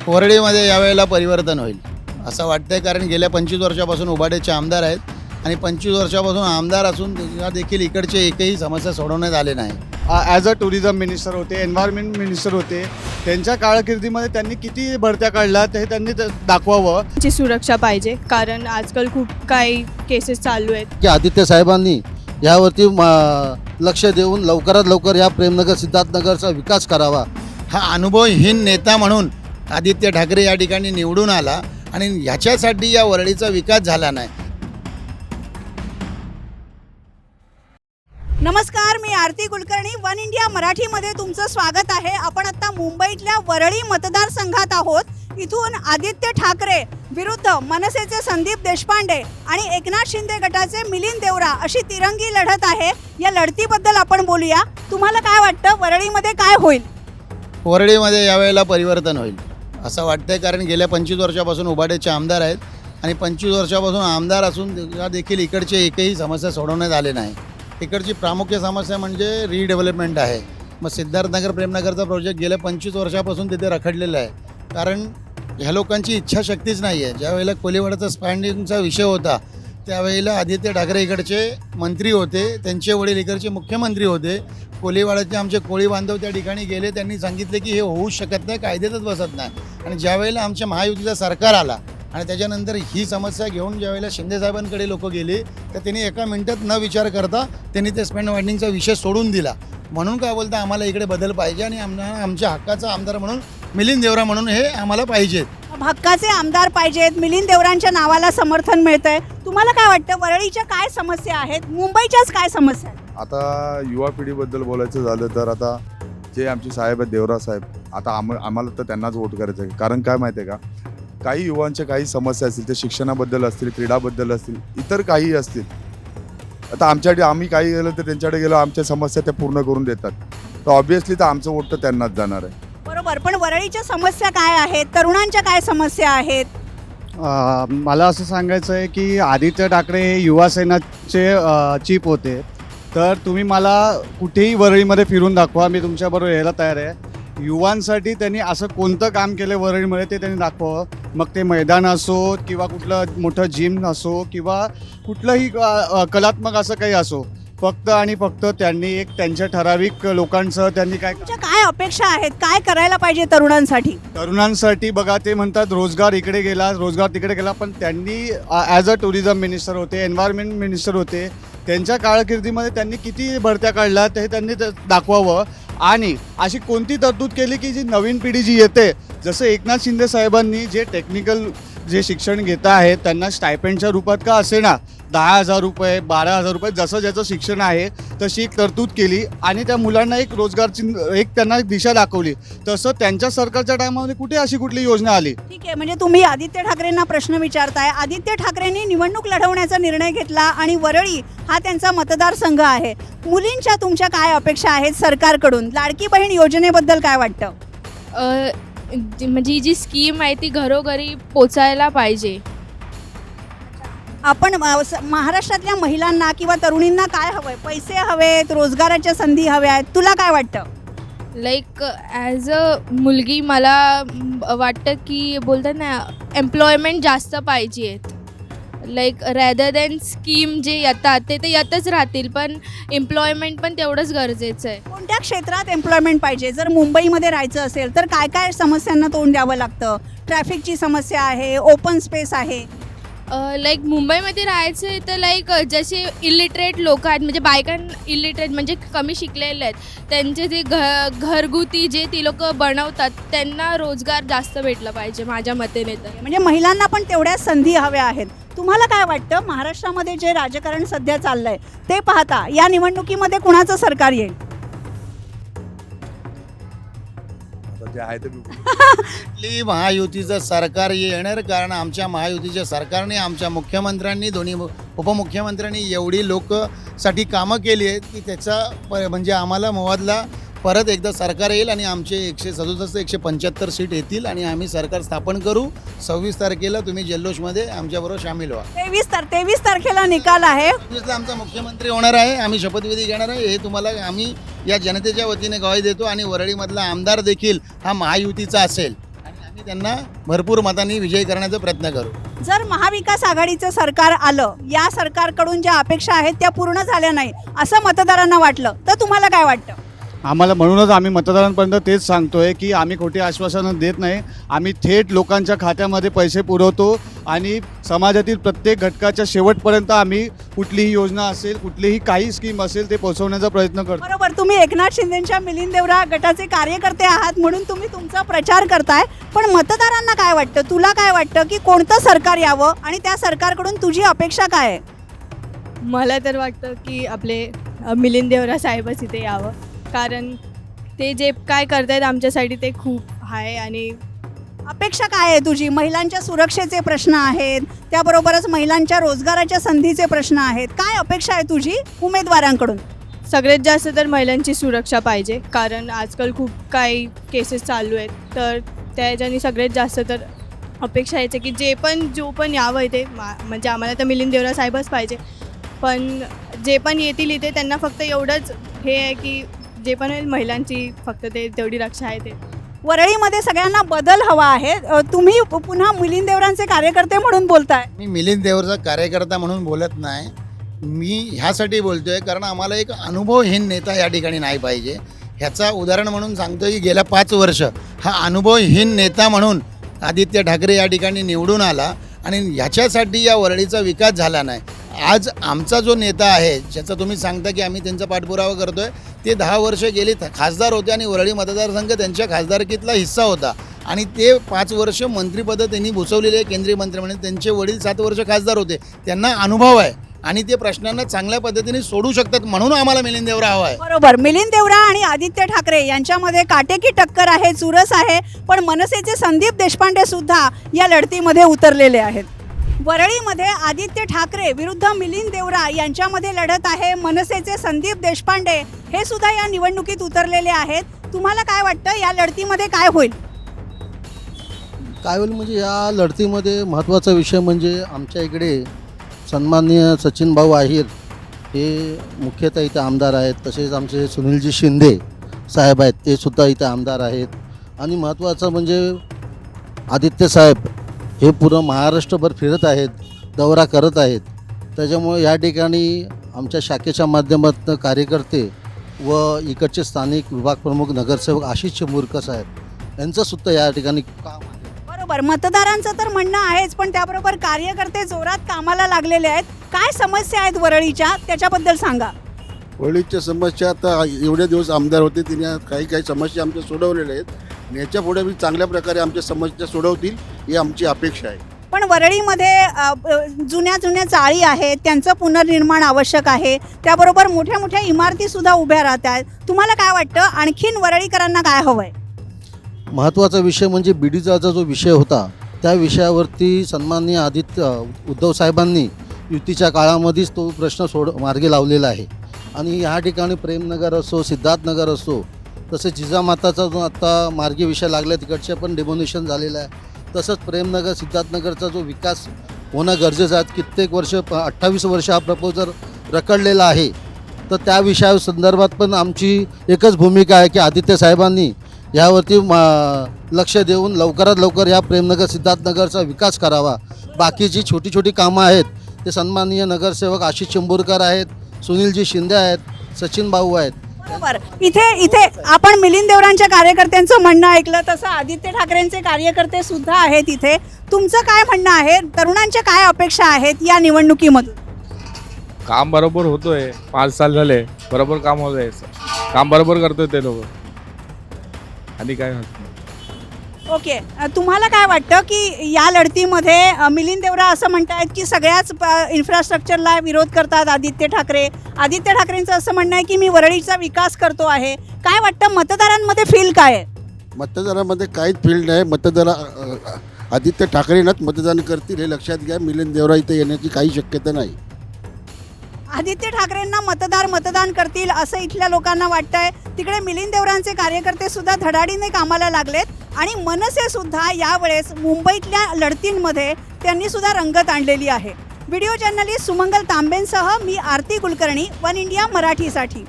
वरळीमध्ये यावेळेला परिवर्तन होईल असं वाटतंय, कारण गेल्या 25 वर्षापासून उभाट्याचे आमदार आहेत आणि 25 वर्षापासून आमदार असून देखील इकडचे एकही समस्या सोडवण्यात आले नाही. ॲज अ टुरिझम मिनिस्टर होते, एन्व्हायरमेंट मिनिस्टर होते. त्यांच्या कारकिर्दीमध्ये त्यांनी किती भरत्या काढल्या हे त्यांनी दाखवावं. ची सुरक्षा पाहिजे, कारण आजकाल खूप काही केसेस चालू आहेत. की आदित्य साहेबांनी यावरती लक्ष देऊन लवकरात लवकर या प्रेमनगर सिद्धार्थनगरचा विकास करावा. हा अनुभवहीन नेता म्हणून आदित्य ठाकरे या ठिकाणी निवडून आला आणि ह्याच्यासाठी या वरळीचा विकास झाला नाही. नमस्कार, मी आरती कुलकर्णी. वन इंडिया मराठीमध्ये तुमचं स्वागत आहे. आपण आता मुंबईतल्या वरळी मतदारसंघात आहोत. इथून आदित्य ठाकरे विरुद्ध मनसेचे संदीप देशपांडे आणि एकनाथ शिंदे गटाचे मिलिंद देवरा अशी तिरंगी लढत आहे. या लढतीबद्दल आपण बोलूया. तुम्हाला काय वाटतं, वरळीमध्ये काय होईल? वरळीमध्ये यावेळेला परिवर्तन होईल असं वाटतंय, कारण गेल्या 25 वर्षापासून उभाट्याचे आमदार आहेत आणि 25 वर्षापासून आमदार असून देखील इकडचे एकही समस्या सोडवण्यात आले नाही. इकडची प्रामुख्य समस्या म्हणजे रिडेव्हलपमेंट आहे. मग सिद्धार्थनगर प्रेमनगरचा प्रोजेक्ट गेल्या 25 वर्षापासून तिथे रखडलेला आहे, कारण ह्या लोकांची इच्छाशक्तीच नाही आहे. ज्यावेळेला कोलीवाडाचा स्पॅन्डिंगचा विषय होता त्यावेळेला आदित्य ठाकरे इकडचे मंत्री होते, त्यांचे वडील इकडचे मुख्यमंत्री होते. कोलीवाड्याचे आमचे कोळी बांधव त्या ठिकाणी गेले, त्यांनी सांगितले की हे होऊच शकत नाही, कायद्यातच बसत नाही. आणि ज्यावेळेला आमच्या महायुतीचं सरकार आला आणि त्याच्यानंतर ही समस्या घेऊन ज्यावेळेला शिंदेसाहेबांकडे लोक गेले तर त्यांनी एका मिनिटात न विचार करता त्यांनी ते स्पॅन वाइंडिंगचा विषय सोडून दिला. म्हणून काय बोलता, आम्हाला इकडे बदल पाहिजे आणि आमच्या हक्काचा आमदार म्हणून मिलिंद देवरा म्हणून हे आम्हाला पाहिजेत. हक्काचे आमदार पाहिजेत, मिलिंद देवरांच्या नावाला समर्थन मिळतंय. तुम्हाला काय वाटतं, वरळीच्या काय समस्या आहेत, मुंबईच्याच काय समस्या आहेत? आता युवा पिढीबद्दल बोलायचं झालं तर आता जे आमचे साहेब आहेत, देवरा साहेब, आता आम्हाला तर त्यांनाच वोट करायचं आहे. कारण काय माहिती आहे का, काही युवांच्या काही समस्या असतील, ते शिक्षणाबद्दल असतील, क्रीडाबद्दल असतील, इतर काही असतील. आता आमच्याकडे आम्ही काही गेलं तर त्यांच्याकडे गेलो, आमच्या समस्या त्या पूर्ण करून देतात. तर ऑब्व्हियसली तर आमचं वोट तर त्यांनाच जाणार आहे. बरोबर, पण वरळीच्या समस्या काय आहेत, तरुणांच्या काय समस्या आहेत? मला असं सांगायचं आहे की आदित्य ठाकरे हे युवा सेनाचे चीफ होते. तर तुम्ही मला कुठेही वरळीमध्ये फिरून दाखवा, मी तुमच्याबरोबर यायला तयार आहे. युवांसाठी त्यांनी असं कोणतं काम केलं वरळीमध्ये ते त्यांनी दाखवावं. मग ते मैदान असो किंवा कुठलं मोठं जिम असो किंवा कुठलंही कलात्मक असं काही असो, फक्त आणि फक्त त्यांनी एक त्यांच्या ठराविक लोकांसह त्यांनी काय अपेक्षा आहेत, काय करायला पाहिजे तरुणांसाठी बघा, ते म्हणतात रोजगार इकडे गेला, रोजगार तिकडे गेला. पण त्यांनी ॲज अ टुरिझम मिनिस्टर होते, एन्व्हायरमेंट मिनिस्टर होते. त्यांच्या कारकिर्दीमध्ये त्यांनी किती भरत्या काढल्या हे त्यांनी दाखवावं. आणि अशी कोणती तरतूद केली की जी नवीन पिढी जी येते, जसं एकनाथ शिंदे साहेबांनी जे टेक्निकल जे शिक्षण घेत आहेत त्यांना स्टायपेंडच्या रूपात का असेना 10,000 रुपये 12,000 रुपये जसं ज्याचं शिक्षण आहे तशी एक तरतूद केली आणि त्या मुलांना एक रोजगारची एक त्यांना दिशा दाखवली. तसं त्यांच्या सरकारच्या टायमामध्ये कुठे अशी कुठली योजना आली? ठीक आहे, म्हणजे तुम्ही आदित्य ठाकरेंना प्रश्न विचारताय. आदित्य ठाकरेंनी निवडणूक लढवण्याचा निर्णय घेतला आणि वरळी हा त्यांचा मतदारसंघ आहे. मुलींच्या तुमच्या काय अपेक्षा आहेत सरकारकडून? लाडकी बहीण योजनेबद्दल काय वाटतं? म्हणजे जी स्कीम आहे ती घरोघरी पोचायला पाहिजे. आपण महाराष्ट्रातल्या महिलांना किंवा तरुणींना काय हवंय? पैसे हवेत, रोजगाराच्या संधी हव्या आहेत, तुला काय वाटतं? लाईक ॲज अ मुलगी मला वाटतं की बोलतात ना, एम्प्लॉयमेंट जास्त पाहिजे आहेत. लाईक रॅदर दॅन स्कीम जे येतात ते येतच राहतील, पण एम्प्लॉयमेंट पण तेवढंच गरजेचं आहे. कोणत्या क्षेत्रात एम्प्लॉयमेंट पाहिजे? जर मुंबईमध्ये राहायचं असेल तर काय काय समस्यांना तोंड द्यावं लागतं? ट्रॅफिकची समस्या आहे, ओपन स्पेस आहे. लाईक मुंबईमध्ये राहायचं आहे तर लाईक जसे इलिटरेट लोक आहेत, म्हणजे इलिटरेट म्हणजे कमी शिकलेले आहेत, त्यांचे जे घरगुती जे ती लोक बनवतात त्यांना रोजगार जास्त भेटला पाहिजे माझ्या मतेने. तर म्हणजे महिलांना पण तेवढ्याच संधी हव्या आहेत. तुम्हाला काय वाटतं, महाराष्ट्रामध्ये जे राजकारण सध्या चाललंय ते पाहता या निवडणुकीमध्ये कुणाचं सरकार येईल? जे आहे ते महायुतीचं सरकार येणार, कारण आमच्या महायुतीच्या सरकारने, आमच्या मुख्यमंत्र्यांनी, दोन्ही उपमुख्यमंत्र्यांनी एवढी लोकसाठी कामं केली आहेत की त्याचा म्हणजे आम्हाला मोबदला परत एकदा सरकार येईल आणि आमचे 167 175 सीट येतील आणि आम्ही सरकार स्थापन करू. 26 तारखेला तुम्ही जल्लोषमध्ये आमच्याबरोबर सामील व्हा. 23 तारखेला निकाल आहे. आमचा मुख्यमंत्री होणार आहे, आम्ही शपथविधी घेणार आहे, हे तुम्हाला आम्ही या जनतेच्या वतीने ग्वाही देतो. आणि वरळीमधला आमदार देखील हा महायुतीचा असेल आणि की त्यांना भरपूर मतांनी विजयी करण्याचा प्रयत्न करू. जर महाविकास आघाडीचं सरकार आलं, या सरकारकडून ज्या अपेक्षा आहेत त्या पूर्ण झाल्या नाही असं मतदारांना वाटलं तर तुम्हाला काय वाटतं? आम्हाला म्हणूनच आम्ही मतदारांपर्यंत तेच सांगतोय की आम्ही खोटी आश्वासनं देत नाही. आम्ही थेट लोकांच्या खात्यामध्ये पैसे पुरवतो आणि समाजातील प्रत्येक घटकाच्या शेवटपर्यंत आम्ही कुठलीही योजना असेल, कुठलीही काही स्कीम असेल ते पोहोचवण्याचा प्रयत्न करतो. बरोबर, तुम्ही एकनाथ शिंदेच्या मिलिंद देवरा गटाचे कार्यकर्ते आहात म्हणून तुम्ही तुमचा प्रचार करताय, पण मतदारांना काय वाटतं, तुला काय वाटतं की कोणतं सरकार यावं आणि त्या सरकारकडून तुझी अपेक्षा काय आहे? मला तर वाटतं की आपले मिलिंद देवरा साहेबच इथे यावं, कारण ते जे काय करतायत आमच्यासाठी ते खूप आहे. आणि अपेक्षा काय आहे तुझी? महिलांच्या सुरक्षेचे प्रश्न आहेत, त्याबरोबरच महिलांच्या रोजगाराच्या संधीचे प्रश्न आहेत. काय अपेक्षा आहे तुझी उमेदवारांकडून? सगळ्यात जास्त तर महिलांची सुरक्षा पाहिजे, कारण आजकाल खूप काही केसेस चालू आहेत. तर त्या ह्याच्यानी सगळ्यात जास्त तर अपेक्षा यायचं की जो पण यावं इथे, म्हणजे आम्हाला तर मिलिंद देवरा साहेबच पाहिजे, पण जे पण येतील इथे त्यांना फक्त एवढंच हे आहे की जे पण होईल महिलांची फक्त तेवढी रक्षा आहे. ते वरळीमध्ये सगळ्यांना बदल हवा आहे. तुम्ही पुन्हा मिलिंद देवरांचे कार्यकर्ते म्हणून बोलताय. मी मिलिंद देवरचा कार्यकर्ता म्हणून बोलत नाही, मी ह्यासाठी बोलतोय कारण आम्हाला एक अनुभवहीन नेता या ठिकाणी नाही पाहिजे. ह्याचा उदाहरण म्हणून सांगतो की गेल्या 5 वर्ष हा अनुभवहीन नेता म्हणून आदित्य ठाकरे या ठिकाणी निवडून आला आणि ह्याच्यासाठी या वरळीचा विकास झाला नाही. आज आमचा जो नेता आहे ज्याचा तुम्ही सांगता की आम्ही त्यांचा पाठपुरावा करतोय, ते 10 वर्ष गेली खासदार होते आणि वरळी मतदारसंघ त्यांच्या खासदारकीतला हिस्सा होता आणि ते 5 वर्ष मंत्रिपदं त्यांनी भूषवलेली आहे केंद्रीय मंत्री म्हणून. त्यांचे वडील 7 वर्ष खासदार होते, त्यांना अनुभव आहे आणि ते प्रश्नांना चांगल्या पद्धतीने सोडू शकतात, म्हणून आम्हाला मिलिंद देवरा हवा आहे. बरोबर, मिलिंद देवरा आणि आदित्य ठाकरे यांच्यामध्ये काटेकी टक्कर आहे, चुरस आहे, पण मनसेचे संदीप देशपांडे सुद्धा या लढतीमध्ये उतरलेले आहेत. वरळीमध्ये आदित्य ठाकरे विरुद्ध मिलिंद देवरा यांच्यामध्ये लढत आहे. मनसेचे संदीप देशपांडे हे सुद्धा या निवडणुकीत उतरलेले आहेत. तुम्हाला काय वाटतं या लढतीमध्ये काय होईल? काय होईल म्हणजे या लढतीमध्ये महत्त्वाचा विषय म्हणजे आमच्या इकडे सन्माननीय सचिन भाऊ आहिर हे मुख्यतः इथे आमदार आहेत. तसेच आमचे सुनीलजी शिंदे साहेब आहेत, ते सुद्धा इथे आमदार आहेत. आणि महत्त्वाचं म्हणजे आदित्य साहेब हे पुरं महाराष्ट्रभर फिरत आहेत, दौरा करत आहेत. त्याच्यामुळे या ठिकाणी आमच्या शाखेच्या माध्यमातून कार्यकर्ते व इकडचे स्थानिक विभाग प्रमुख नगरसेवक आशिष चेंबूरकर साहेब यांचंसुद्धा या ठिकाणी काम आहे. बरोबर, मतदारांचं तर म्हणणं आहेच, पण त्याबरोबर कार्यकर्ते जोरात कामाला लागलेले आहेत. काय समस्या आहेत वरळीच्या त्याच्याबद्दल सांगा. वरळीच्या समस्या आता एवढे दिवस आमदार होते, तिने काही समस्या आमच्या सोडवलेल्या आहेत. याच्या पुढे मी चांगल्या प्रकारे आमच्या समस्या सोडवतील ही आमची अपेक्षा आहे. पण वरळीमध्ये जुन्या चाळी आहेत, त्यांचं पुनर्निर्माण आवश्यक आहे. त्याबरोबर मोठ्या मोठ्या इमारती सुद्धा उभ्या राहत आहेत. तुम्हाला काय वाटतं आणखीन वरळीकरांना काय हवं आहे? महत्त्वाचा विषय म्हणजे बीडीचा जो विषय होता त्या विषयावरती सन्माननीय उद्धव साहेबांनी युतीच्या काळामध्येच तो प्रश्न मार्गी लावलेला आहे. आणि ह्या ठिकाणी प्रेमनगर असो, सिद्धार्थनगर असो, तसेच जिजामाताचा जो आत्ता मार्गी विषय लागला तिकडचे पण डेमोनेशन झालेलं आहे. तसंच प्रेमनगर सिद्धार्थनगरचा जो विकास होणं गरजेचं आहे. कित्येक वर्ष 28 वर्ष हा प्रपोजल रखडलेला आहे. तर त्या विषयासंदर्भात पण आमची एकच भूमिका आहे की आदित्य साहेबांनी यावरती लक्ष देऊन लवकरात लवकर या प्रेमनगर सिद्धार्थनगरचा विकास करावा. बाकी जी छोटी छोटी कामं आहेत ते सन्माननीय नगरसेवक आशिष चेंबूरकर आहेत, सुनीलजी शिंदे आहेत, सचिन भाऊ आहेत. बरोबर, इथे आपण मिलिंद देवरांच्या कार्यकर्त्यांचं म्हणणं ऐकलं, तसं आदित्य ठाकरेंचे कार्यकर्ते सुद्धा आहेत इथे. तुमचं काय म्हणणं आहे? तरुणांच्या काय अपेक्षा आहेत या निवडणुकीमधून? काम बरोबर होतोय, 5 साल झाले बरोबर काम होत आहे, काम बरोबर करतोय ते लोक आणि काय होत नाही. ओके, तुम्हाला काय वाटतं की या लढतीमध्ये मिलिंद देवरा असं म्हणतायत की सगळ्याच इन्फ्रास्ट्रक्चरला विरोध करतात आदित्य ठाकरेंचं असं म्हणणं आहे की मी वरळीचा विकास करतो आहे. काय वाटतं मतदारांमध्ये फील काय आहे? मतदारामध्ये काहीच फील्ड नाही. आदित्य ठाकरेंनाच मतदान करतील हे लक्षात घ्या. मिलिंद देवरा इथे येण्याची काही शक्यता नाही. आदित्य ठाकरेंना मतदान करतील असं इथल्या लोकांना वाटतंय. तिकडे मिलिंद देवरांचे कार्यकर्ते सुद्धा धडाडीने कामाला लागलेत आणि मनसे सुद्धा यावेळेस मुंबईतल्या लढतींमध्ये त्यांनी सुद्धा रंगत आणलेली आहे. व्हिडिओ जर्नलिस्ट सुमंगल तांबेंसह मी आरती कुलकर्णी, वन इंडिया मराठीसाठी.